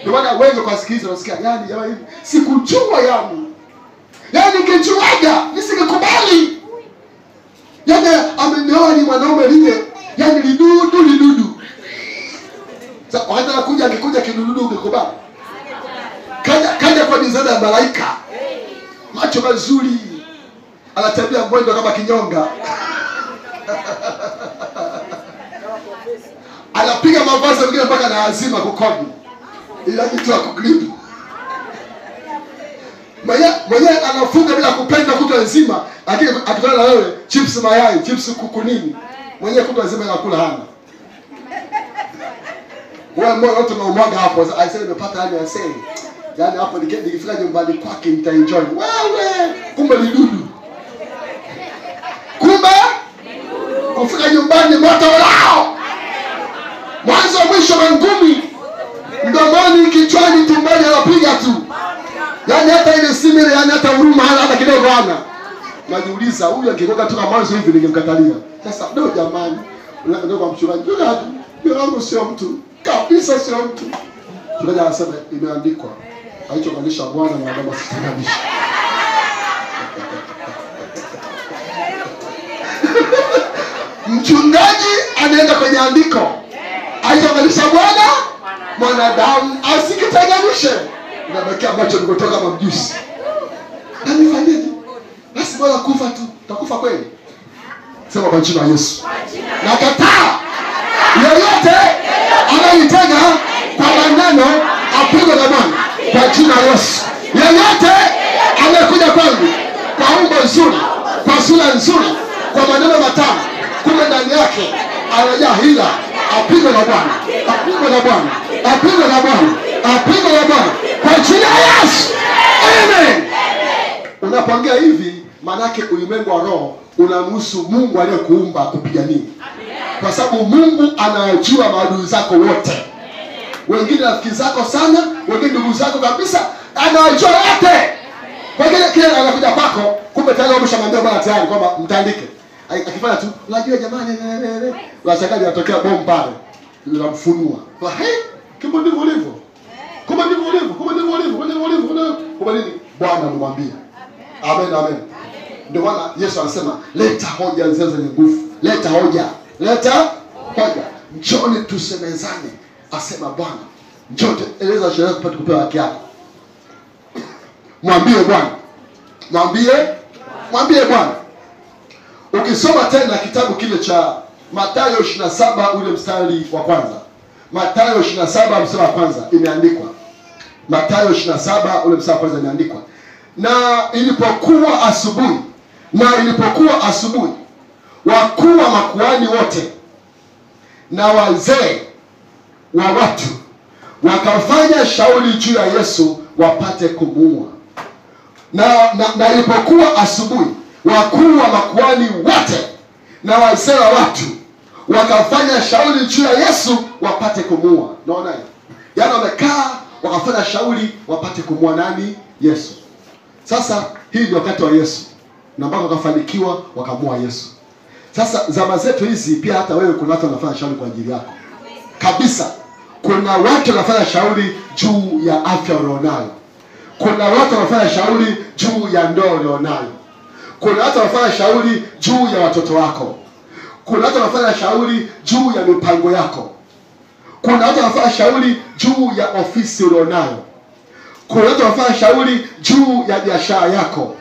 ndio maana wengi kwa sikiliza unasikia yani jamaa hivi sikujua yani. Yaani ningejuaga, nisingekubali. Yaani amenioa ni mwanaume lile, yaani lidudu. Sasa wakati anakuja angekuja kidudu ungekubali. Kaja kwa mizani ya malaika. Macho mazuri. Anatembea mwendo kama kinyonga. Anapiga mavazi mengine mpaka na azima kukodi. Ila kitu akugrip. Mwenye anafunga bila kupenda kutwa nzima, lakini akitana na wewe chips mayai, chips kuku nini. Mwenye kutwa nzima anakula hana. Wewe mbona watu wanaumwaga hapo? I say nimepata hali ya sei. Yaani hapo nikifika nyumbani kwake nitaenjoy. Wewe kumbe ni dudu. Kumbe kufika nyumbani moto lao. Mwanzo mwisho ngumi. Mdomoni, kichwani, tumboni anapiga tu. Yaani hata ile simile, yaani hata huruma hata kidogo hana. Najiuliza huyu angekuwa tu kama mwanzo hivi ningemkatalia. Sasa ndio jamani. Ndio kwa mchungaji. Ndio wangu sio mtu. Kabisa sio mtu. Mchungaji anasema imeandikwa. Haichokanisha Bwana na Baba sitakanisha. Mchungaji anaenda kwenye andiko. Haichokanisha Bwana, mwanadamu asikitenganishe. Unabakia macho nikotoka mabjusi. Na nifanyeje? Basi bora kufa tu. Utakufa kweli? Sema kwa jina la Yesu. Nakataa. Yeyote anayetega kwa maneno apigwe na Bwana kwa jina la Yesu. Yeyote anayekuja kwangu kwa umbo nzuri, kwa sura nzuri, kwa maneno matamu, kumbe ndani yake anajaa hila, apigwe na Bwana. Apigwe na Bwana. Apigwe na Bwana. Apigwe na Bwana kwa jina la Yesu. Amen. Unapoongea hivi maana yake ulimwengu wa roho unamhusu Mungu aliyekuumba kupigania. Kwa sababu Mungu anajua maadui zako wote. Wengine rafiki zako sana, wengine ndugu zako kabisa, anajua wote. Kwa kile anakuja kwako, kumbe tayari umeshamwambia Bwana tayari kwamba mtandike. Akifanya tu, unajua jamani, unashakali anatokea bomu pale. Unamfunua. Kumbe ndivyo ulivyo. Kumbe ndivyo ulivyo. Kumbe ndivyo ulivyo. Kumbe ndivyo ulivyo. Kumbe nini? Bwana amemwambia. Amen, amen. Ndio maana Yesu anasema leta hoja zenye nguvu. Leta hoja. Leta hoja. Njoni tusemezane. Asema Bwana. Njoo eleza sheria kupata kupewa haki yako. Mwambie Bwana. Mwambie Bwana. Ukisoma tena kitabu kile cha Mathayo 27 ule mstari wa kwanza. Mathayo 27 mstari wa kwanza imeandikwa. Mathayo 27 ule mstari wa kwanza imeandikwa. Na ilipokuwa asubuhi, wakuu wa makuhani wote na wazee wa watu wakafanya shauri juu ya Yesu wapate kumuua. Na ilipokuwa asubuhi, wakuu wa makuhani wote na wazee wa watu wakafanya shauri juu ya Yesu wapate kumuua. Naona hiyo? Yaani wamekaa wakafanya shauri wapate kumuua nani? Yesu. Sasa hii ni wakati wa Yesu. Na mpaka wakafanikiwa wakamuua Yesu. Sasa zama zetu hizi pia hata wewe kuna watu wanafanya shauri kwa ajili yako. Kabisa. Kuna watu wanafanya shauri juu ya afya unaonayo. Kuna watu wanafanya shauri juu ya ndoa ulionayo. Kuna watu wanafanya shauri juu ya watoto wako. Kuna watu wanafanya shauri juu ya mipango yako. Kuna watu wanafanya shauri juu ya ofisi ulionayo. Kuna watu wanafanya shauri juu ya biashara yako,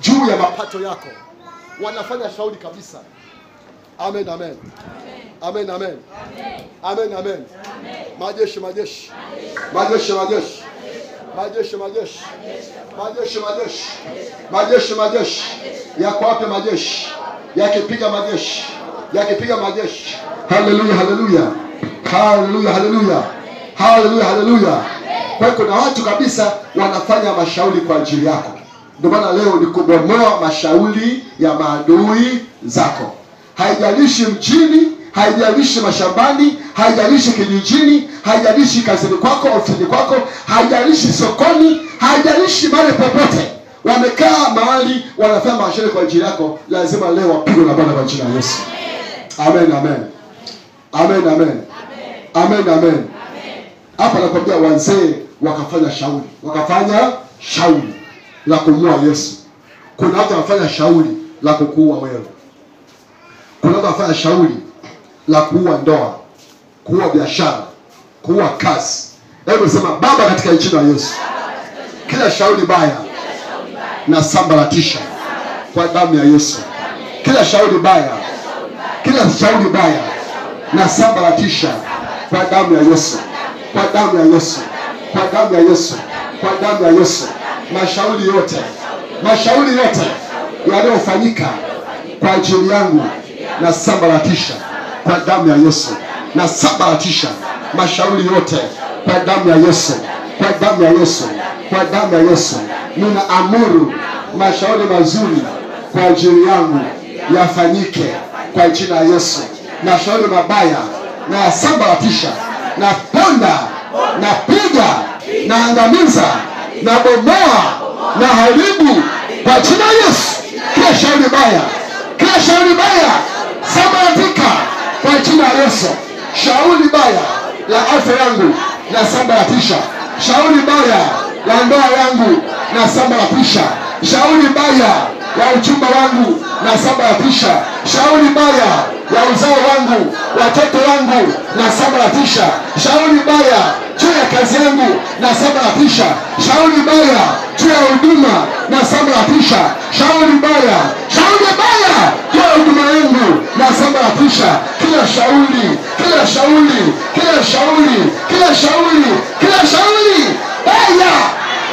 juu ya mapato yako. Wanafanya shauri kabisa. Amen, amen. Amen, amen. Amen, amen. Majeshi, majeshi. Majeshi, majeshi. Majeshi, majeshi. Majeshi, majeshi. Majeshi, majeshi. Yako wapi majeshi? Yakipiga majeshi. Yakipiga majeshi. Haleluya, haleluya. Haleluya, haleluya. Haleluya, haleluya. Kwa hiyo kuna watu kabisa wanafanya mashauri kwa ajili yako. Ndio maana leo ni kubomoa mashauri ya maadui zako. Haijalishi mjini, haijalishi mashambani, haijalishi kijijini, haijalishi kazini kwako, ofisini kwako, haijalishi sokoni, haijalishi mahali popote. Wamekaa mahali wanafanya mashauri kwa ajili yako, lazima leo wapigwe na Bwana kwa jina la Yesu. Amen, amen. Amen, amen. Amen, amen. Hapa nakwambia wazee wakafanya shauri. Wakafanya shauri la kumua Yesu. Kuna watu wanafanya shauri la kukuua wewe. Kuna watu wanafanya shauri la kuua ndoa, kuua biashara, kuua kazi. Hebu sema Baba katika jina la Yesu. Kila shauri baya na sambaratisha kwa damu ya Yesu. Kila shauri baya, kila shauri baya na sambaratisha kwa damu ya Yesu. Kwa damu ya Yesu. Kwa damu ya Yesu. Kwa damu ya Yesu. Mashauri yote yanayofanyika kwa ajili yangu na sambaratisha kwa damu ya Yesu. Na sambaratisha mashauri yote kwa damu ya Yesu. Kwa damu ya Yesu. Kwa damu ya Yesu. Ninaamuru mashauri mazuri kwa ajili yangu yafanyike kwa jina la Yesu. Mashauri mabaya na sambaratisha, na ponda, na piga, na angamiza, na bomoa, na haribu kwa jina la Yesu. Kila shauri baya, kila shauri baya sambaratika kwa jina la Yesu. Shauri baya la afya yangu na sambaratisha. Shauri baya la ndoa yangu na sambaratisha. Shauri baya ya uchumba wangu na sambaratisha. Shauri baya ya uzao wangu, watoto wangu na sambaratisha. Shauri baya juu ya kazi yangu na sambaratisha. Shauri baya juu ya huduma na sambaratisha. Shauri baya juu ya huduma yangu na sambaratisha. Kila shauri, kila shauri, kila shauri, kila shauri, kila shauri baya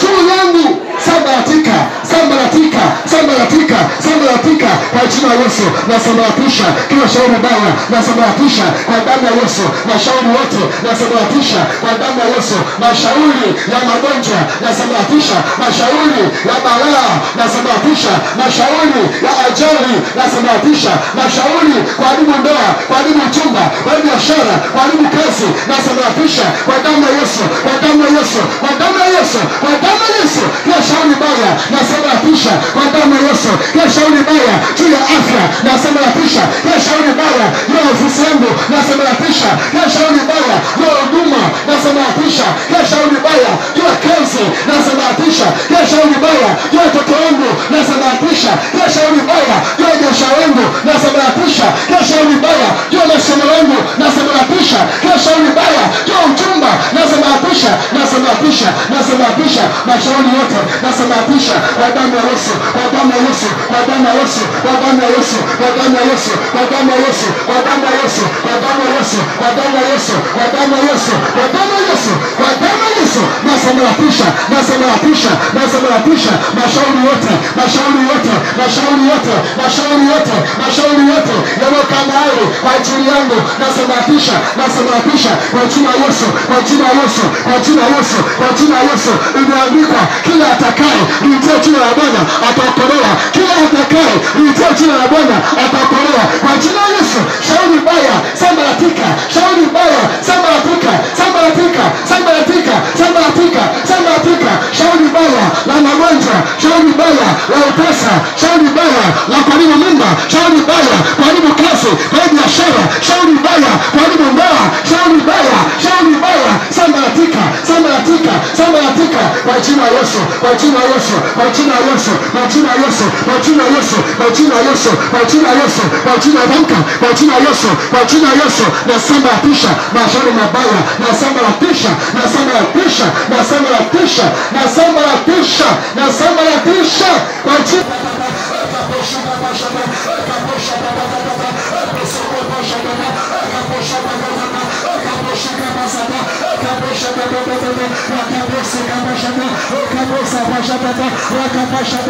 juu yangu sambaratika, sambaratika, sambaratika, sambaratika kwa jina la Yesu. Na sambaratisha kila shauri baya, na sambaratisha kwa damu ya Yesu. Mashauri yote na sambaratisha kwa damu ya Yesu. Mashauri ya magonjwa na sambaratisha. Mashauri ya balaa na sambaratisha. Mashauri ya ajali na sambaratisha. Mashauri kwa haribu ndoa, kwa haribu uchumba, kwa biashara, kwa haribu kazi na sambaratisha kwa damu ya Yesu. Kwa damu ya Yesu. Kwa damu ya Yesu. Kwa damu ya Yesu. Kila shauri baya na sambaratisha kwa damu ya Yesu. Kila shauri baya juu ya afya na sambaratisha. Kila shauri baya juu ya ofisi yangu na sambaratisha. Kila shauri baya juu ya huduma na sambaratisha. Kila shauri baya juu ya kazi na sambaratisha. Kila shauri baya juu ya watoto wangu na sambaratisha. Kila shauri baya juu ya biashara yangu na sambaratisha. Kila shauri baya juu ya masomo yangu na sambaratisha. Kila shauri baya juu ya uchumba na sambaratisha. Na sambaratisha, na sambaratisha mashauri yote na sambaratisha kwa damu ya Yesu. Kwa damu ya Yesu. Kwa damu ya Yesu. Kwa damu ya Yesu. Kwa damu ya Yesu. Kwa damu ya Yesu. Kwa damu ya Yesu. Kwa damu ya Yesu. Kwa damu ya Yesu. Kwa damu ya Yesu. Kwa damu ya Yesu. Kwa damu ya Yesu. Na sambaratisha, na sambaratisha, na sambaratisha mashauri yote, mashauri yote, mashauri yote, mashauri yote, mashauri yote yanayokaa mahali kwa ajili yangu na sambaratisha, na sambaratisha kwa jina la Yesu. Kwa jina la Yesu. Kwa jina la Yesu. Kwa jina la Yesu. Imeandikwa kila atakaye liitia jina la Bwana ataokolewa. Kila atakaye liitia jina la Bwana ataokolewa. Kwa jina la Yesu. Shauri baya sambaratika, shauri baya sambaratika, sambaratika, sambaratika, sambaratika, sambaratika. Shauri baya la magonjwa, shauri baya la utasa, shauri baya la kuharibu mimba, shauri baya kuharibu kazi, kuharibu biashara, shauri baya kuharibu ndoa, shauri baya, shauri baya sambaratika, sambaratika, sambaratika kwa jina la Yesu, kwa jina la Yesu, kwa jina la Yesu, kwa jina la Yesu, kwa jina la Yesu, kwa jina la Yesu, kwa jina la Yesu, kwa jina la Bwana, kwa jina la Yesu, kwa jina la Yesu, na sambaratisha mashauri mabaya, na sambaratisha, na sambaratisha, na sambaratisha, na sambaratisha, na sambaratisha kwa jina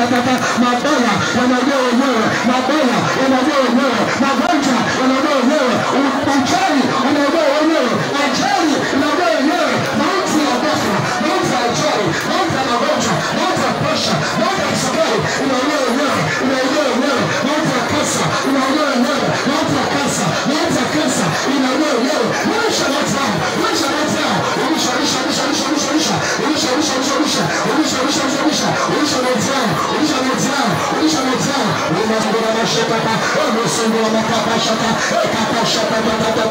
mabaya yanajua wenyewe, mabaya yanajua wenyewe, magonjwa yanajua wenyewe, uchawi unajua wenyewe, ajali unajua wenyewe, mauti ya ghafla, mauti ya ajali, mauti ya magonjwa, mauti ya presha, mauti ya kisukari unajua wenyewe, unajua wenyewe, mauti ya kansa unajua wenyewe, mauti ya kansa, mauti ya kansa unajua wenyewe, ulisha mauti yao, ulisha mauti yao, ulisha mauti yao, unasonga mashaka, unasonga makapashaka, kapashaka patata,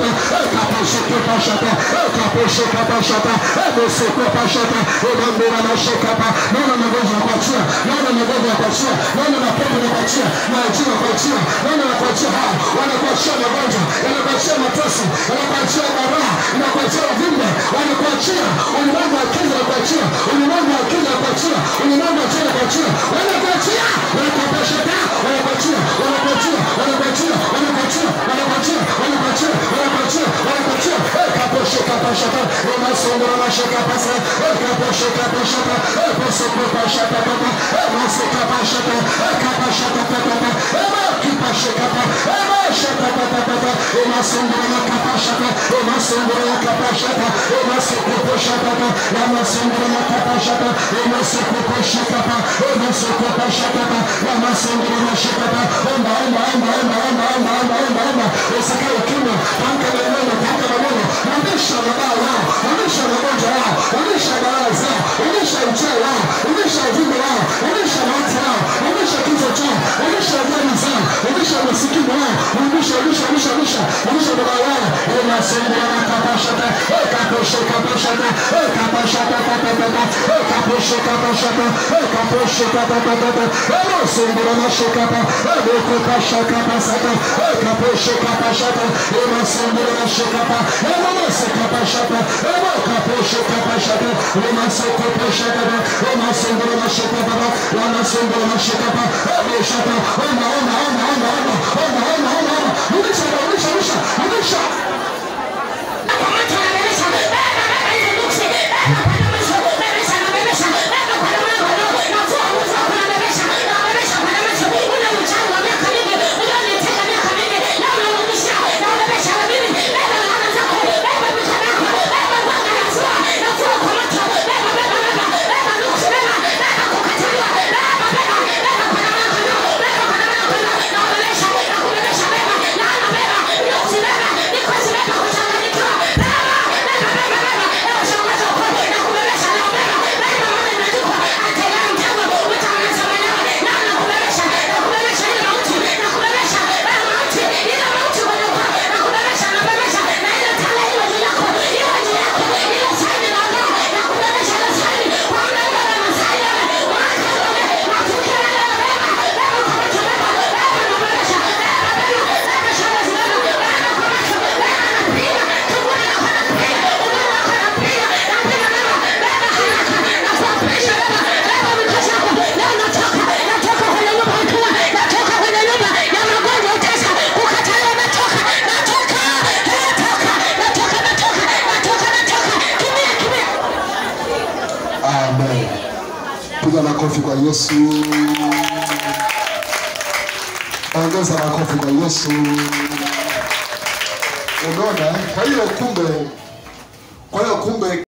kapashaka pashaka, kapashaka pashaka, unasonga pashaka, unambira mashaka pa, nana magonjwa kuachia, nana magonjwa kuachia, nana mapepo kuachia, majina kuachia, nana kuachia hao, wanakuachia magonjwa, wanakuachia mateso, wanakuachia maraa, wanakuachia uvimbe, wanakuachia ulimwengu wa kiza kuachia, ulimwengu wa kiza kuachia, ulimwengu wa kiza kuachia, wanakuachia, wanakupashaka, wanakuachia, wanakuachia, wanakuachia, wanakuachia, wanakuachia, wanakuachia, wanakuachia, wanakuachia, kaposhaka pashaka, unasonga mashaka pasa, kaposhaka pashaka, posoko pashaka papa, masaka pashaka, kapashaka papa, kipashaka papa, shaka papa, unasonga makapashaka, unasonga makapashaka, unasoko pashaka, unasonga makapashaka, unasoko pashaka, unasoko pashaka, unasonga mashaka, usikae kimya, tamka maneno, tamka maneno, onyesha mabaya yao, onyesha magonjwa yao, onyesha balaa zao, onyesha uchawi wao, onyesha uvimbe wao, onyesha mauti yao, onyesha kifo chao, onyesha ajali zao, onyesha umasikini wao, onyesha balaa yao, unasonga makapashaka, kaposhaka pashaka, kapashaka papa, kaposhaka pashaka, kaposhaka papa, unasonga mashaka pa, ukopashaka pasaka, kaposhaka pashaka, unasonga mashaka pa, unasaka pashaka, kaposhaka pashaka, unasaka pashaka, unasonga mashaka pa, unasonga mashaka pa, kaposhaka, unisha Piga makofi kwa Yesu. Ongeza makofi kwa Yesu. Unaona? Kwa hiyo kumbe